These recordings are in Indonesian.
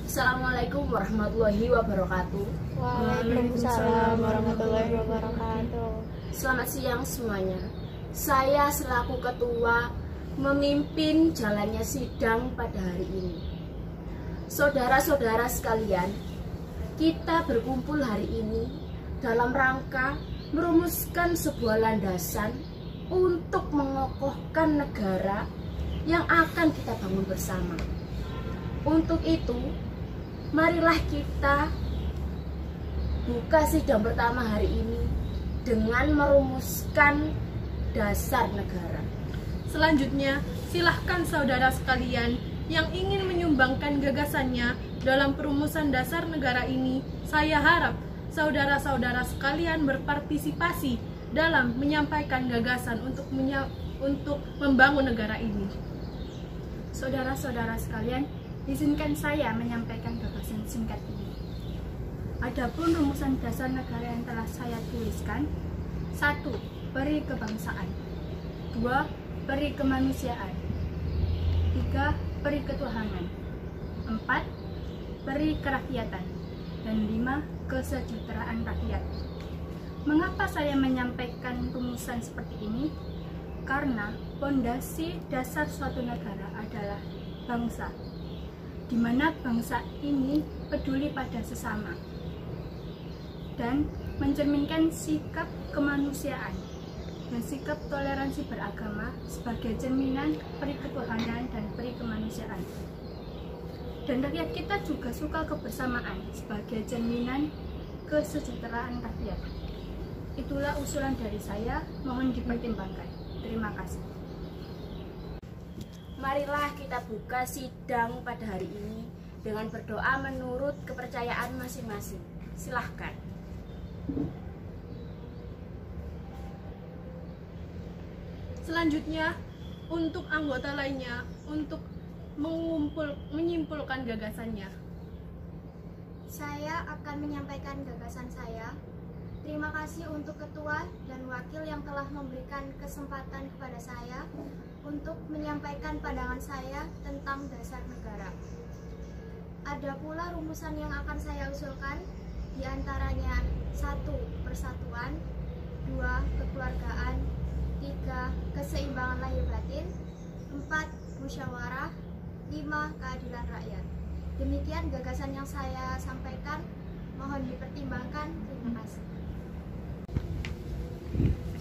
Assalamualaikum warahmatullahi wabarakatuh. Waalaikumsalam warahmatullahi wabarakatuh. Selamat siang semuanya. Saya selaku ketua memimpin jalannya sidang pada hari ini. Saudara-saudara sekalian, kita berkumpul hari ini dalam rangka merumuskan sebuah landasan untuk mengokohkan negara yang akan kita bangun bersama. Untuk itu, marilah kita buka sidang pertama hari ini dengan merumuskan dasar negara. Selanjutnya, silahkan saudara sekalian yang ingin menyumbangkan gagasannya dalam perumusan dasar negara ini. Saya harap saudara-saudara sekalian berpartisipasi dalam menyampaikan gagasan untuk membangun negara ini. Saudara-saudara sekalian, izinkan saya menyampaikan gagasan singkat ini. Adapun rumusan dasar negara yang telah saya tuliskan: 1. Peri kebangsaan. 2. Peri kemanusiaan. 3. Peri ketuhanan. 4. Peri kerakyatan. Dan 5. Kesejahteraan rakyat. Mengapa saya menyampaikan rumusan seperti ini? Karena fondasi dasar suatu negara adalah bangsa, di mana bangsa ini peduli pada sesama dan mencerminkan sikap kemanusiaan dan sikap toleransi beragama sebagai cerminan peri ketuhanan dan peri kemanusiaan. Dan rakyat kita juga suka kebersamaan sebagai cerminan kesejahteraan rakyat. Itulah usulan dari saya, mohon dipertimbangkan. Terima kasih. Marilah kita buka sidang pada hari ini dengan berdoa menurut kepercayaan masing-masing. Silahkan. Selanjutnya, untuk anggota lainnya untuk menyimpulkan gagasannya. Saya akan menyampaikan gagasan saya. Terima kasih untuk ketua dan wakil yang telah memberikan kesempatan kepada saya untuk menyampaikan pandangan saya tentang dasar negara. Ada pula rumusan yang akan saya usulkan, diantaranya 1. Persatuan, 2. Kekeluargaan, 3. Keseimbangan lahir batin, 4. Musyawarah, 5. Keadilan rakyat. Demikian gagasan yang saya sampaikan, mohon dipertimbangkan. Terima kasih.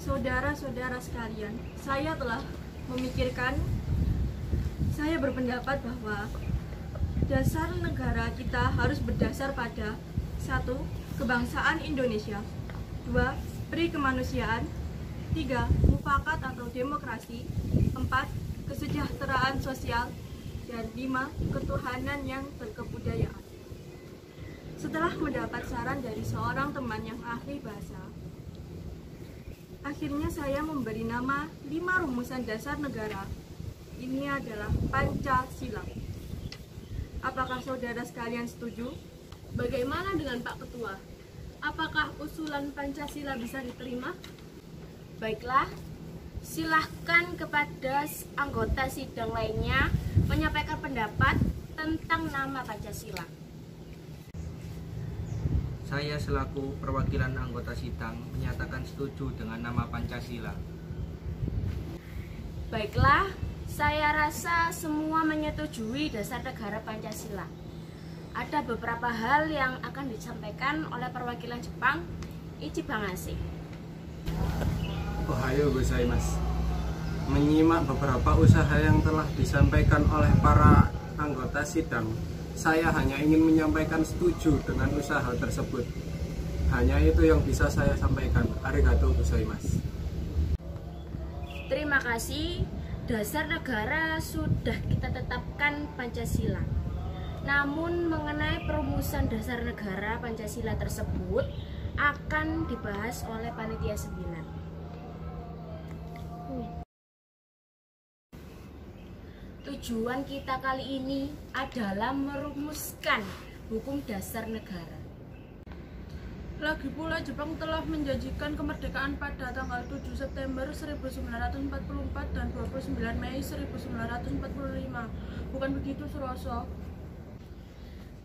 Saudara-saudara sekalian, saya berpendapat bahwa dasar negara kita harus berdasar pada 1. Kebangsaan Indonesia, 2. Peri kemanusiaan, 3. Mufakat atau demokrasi, 4. Kesejahteraan sosial, dan 5. Ketuhanan yang berkebudayaan. Setelah mendapat saran dari seorang teman yang ahli bahasa, akhirnya saya memberi nama 5 rumusan dasar negara. Ini adalah Pancasila. Apakah saudara sekalian setuju? Bagaimana dengan Pak Ketua? Apakah usulan Pancasila bisa diterima? Baiklah, silahkan kepada anggota sidang lainnya menyampaikan pendapat tentang nama Pancasila. Saya selaku perwakilan anggota sidang menyatakan setuju dengan nama Pancasila. Baiklah, saya rasa semua menyetujui dasar negara Pancasila. Ada beberapa hal yang akan disampaikan oleh perwakilan Jepang, Ichibangase. Ohayo gozaimasu. Menyimak beberapa usaha yang telah disampaikan oleh para anggota sidang, saya hanya ingin menyampaikan setuju dengan usaha tersebut. Hanya itu yang bisa saya sampaikan. Arigatou gozaimasu. Terima kasih. Dasar negara sudah kita tetapkan Pancasila. Namun mengenai perumusan dasar negara Pancasila tersebut akan dibahas oleh Panitia 9. Tujuan kita kali ini adalah merumuskan hukum dasar negara. Lagi pula Jepang telah menjanjikan kemerdekaan pada tanggal 7 September 1944 dan 29 Mei 1945. Bukan begitu, Suroso?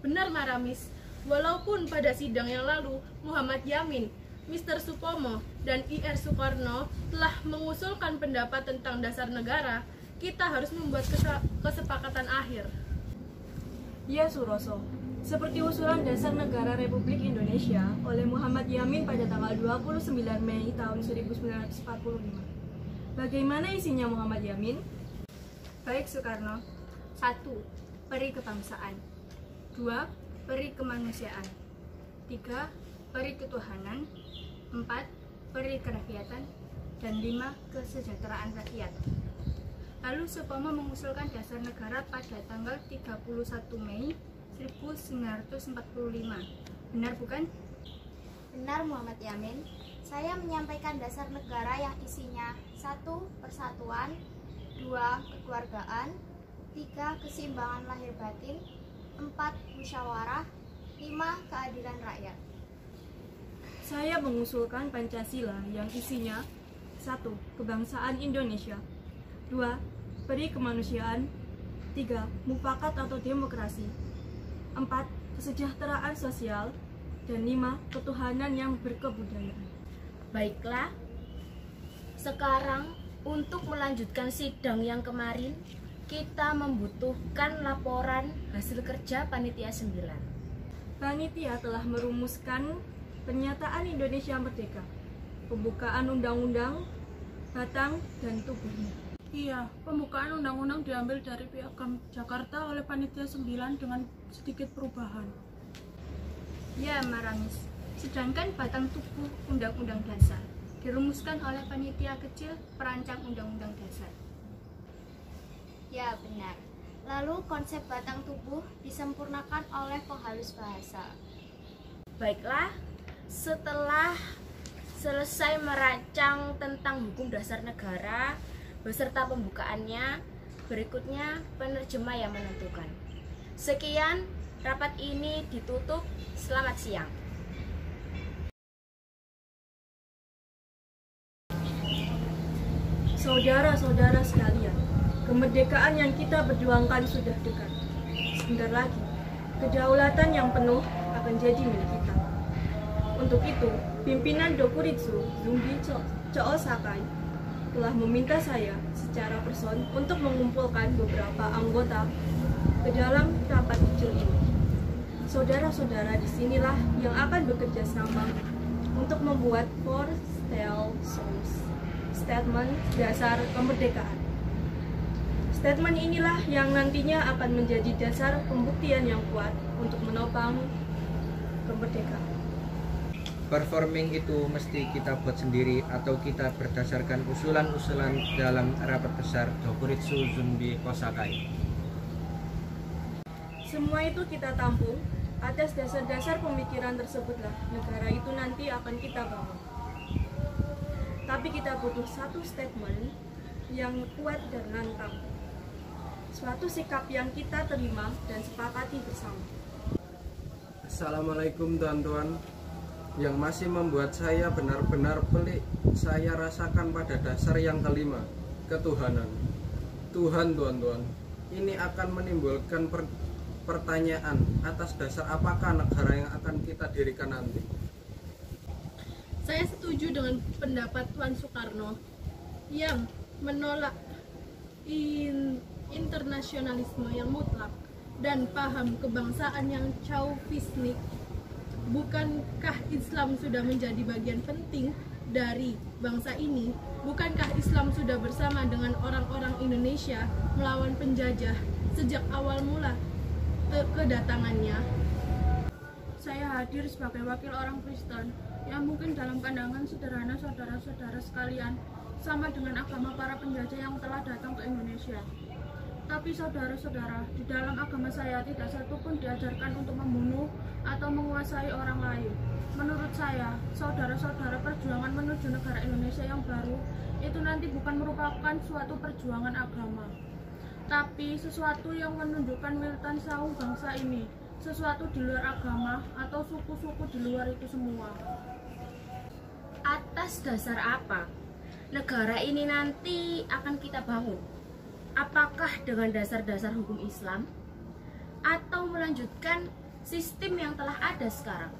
Benar Maramis, walaupun pada sidang yang lalu Muhammad Yamin, Mr. Supomo, dan IR Soekarno telah mengusulkan pendapat tentang dasar negara, kita harus membuat kesepakatan akhir. Ya Suroso, seperti usulan dasar negara Republik Indonesia oleh Muhammad Yamin pada tanggal 29 Mei tahun 1945. Bagaimana isinya Muhammad Yamin? Baik Soekarno. 1. Peri kebangsaan. 2. Peri kemanusiaan. 3. Peri ketuhanan. 4. Peri kerakyatan. Dan 5. Kesejahteraan rakyat. Lalu Supomo mengusulkan dasar negara pada tanggal 31 Mei 1945. Benar bukan? Benar Muhammad Yamin, saya menyampaikan dasar negara yang isinya 1. Persatuan, 2. Kekeluargaan, 3. Keseimbangan lahir batin, 4. Musyawarah, 5. Keadilan rakyat. Saya mengusulkan Pancasila yang isinya 1. Kebangsaan Indonesia, 2. Peri kemanusiaan, 3. Mufakat atau demokrasi, 4. Kesejahteraan sosial, dan 5. Ketuhanan yang berkebudayaan. Baiklah, sekarang untuk melanjutkan sidang yang kemarin, kita membutuhkan laporan hasil kerja Panitia 9. Panitia telah merumuskan pernyataan Indonesia Merdeka, pembukaan undang-undang, batang, dan tubuhnya. Iya, pembukaan undang-undang diambil dari Piagam Jakarta oleh Panitia 9 dengan sedikit perubahan. Ya Maramis, sedangkan batang tubuh Undang-Undang Dasar dirumuskan oleh panitia kecil perancang Undang-Undang Dasar. Ya benar. Lalu konsep batang tubuh disempurnakan oleh penghalus bahasa. Baiklah, setelah selesai merancang tentang hukum dasar negara beserta pembukaannya, berikutnya penerjemah yang menentukan. Sekian, rapat ini ditutup. Selamat siang. Saudara-saudara sekalian, kemerdekaan yang kita berjuangkan sudah dekat. Sebentar lagi, kedaulatan yang penuh akan jadi milik kita. Untuk itu, pimpinan Dokuritsu Zumbi Cho Sakai telah meminta saya secara person untuk mengumpulkan beberapa anggota ke dalam rapat kecil ini. Saudara-saudara disinilah yang akan bekerja sama untuk membuat Four Statement dasar kemerdekaan. Statement inilah yang nantinya akan menjadi dasar pembuktian yang kuat untuk menopang kemerdekaan. Performing itu mesti kita buat sendiri atau kita berdasarkan usulan-usulan dalam rapat besar Dokuritsu Zumbi Kosakai. Semua itu kita tampung. Atas dasar-dasar pemikiran tersebutlah negara itu nanti akan kita bangun. Tapi kita butuh satu statement yang kuat dan lantang. Suatu sikap yang kita terima dan sepakati bersama. Assalamualaikum tuan-tuan. Yang masih membuat saya benar-benar pelik, saya rasakan pada dasar yang kelima, ketuhanan. Tuhan tuan-tuan, ini akan menimbulkan pertanyaan atas dasar apakah negara yang akan kita dirikan nanti. Saya setuju dengan pendapat Tuan Soekarno yang menolak internasionalisme yang mutlak dan paham kebangsaan yang chauvinistik. Bukankah Islam sudah menjadi bagian penting dari bangsa ini? Bukankah Islam sudah bersama dengan orang-orang Indonesia melawan penjajah sejak awal mula kedatangannya? Saya hadir sebagai wakil orang Kristen yang mungkin dalam pandangan sederhana saudara-saudara sekalian sama dengan agama para penjajah yang telah datang ke Indonesia. Tapi saudara-saudara, di dalam agama saya tidak satu pun diajarkan untuk membunuh atau menguasai orang lain. Menurut saya, saudara-saudara, perjuangan menuju negara Indonesia yang baru itu nanti bukan merupakan suatu perjuangan agama, tapi sesuatu yang menunjukkan militansi bangsa ini, sesuatu di luar agama atau suku-suku di luar itu semua. Atas dasar apa negara ini nanti akan kita bangun? Apakah dengan dasar-dasar hukum Islam atau melanjutkan sistem yang telah ada sekarang.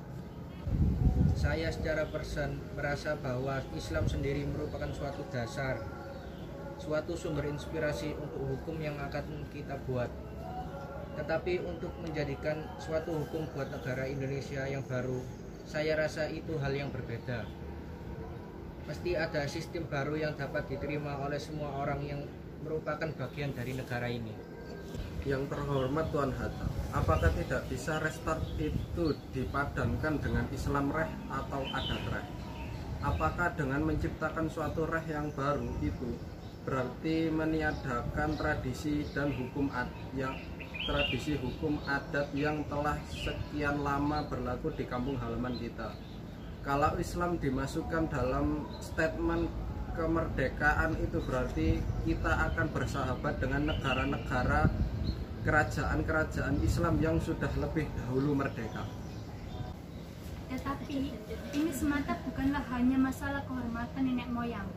Saya secara person merasa bahwa Islam sendiri merupakan suatu dasar, suatu sumber inspirasi untuk hukum yang akan kita buat. Tetapi untuk menjadikan suatu hukum buat negara Indonesia yang baru, saya rasa itu hal yang berbeda. Mesti ada sistem baru yang dapat diterima oleh semua orang yang merupakan bagian dari negara ini. Yang terhormat Tuan Hatta, apakah tidak bisa restart itu dipadankan dengan Islam reh atau adat reh? Apakah dengan menciptakan suatu reh yang baru itu berarti meniadakan tradisi dan hukum adat yang telah sekian lama berlaku di kampung halaman kita? Kalau Islam dimasukkan dalam statement kemerdekaan, itu berarti kita akan bersahabat dengan negara-negara kerajaan-kerajaan Islam yang sudah lebih dahulu merdeka. Tetapi ini semata bukanlah hanya masalah kehormatan nenek moyang.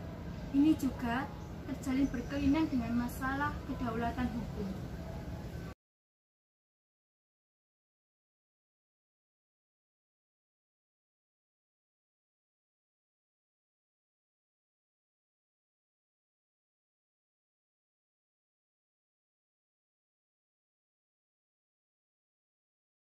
Ini juga terjalin berkelindang dengan masalah kedaulatan hukum.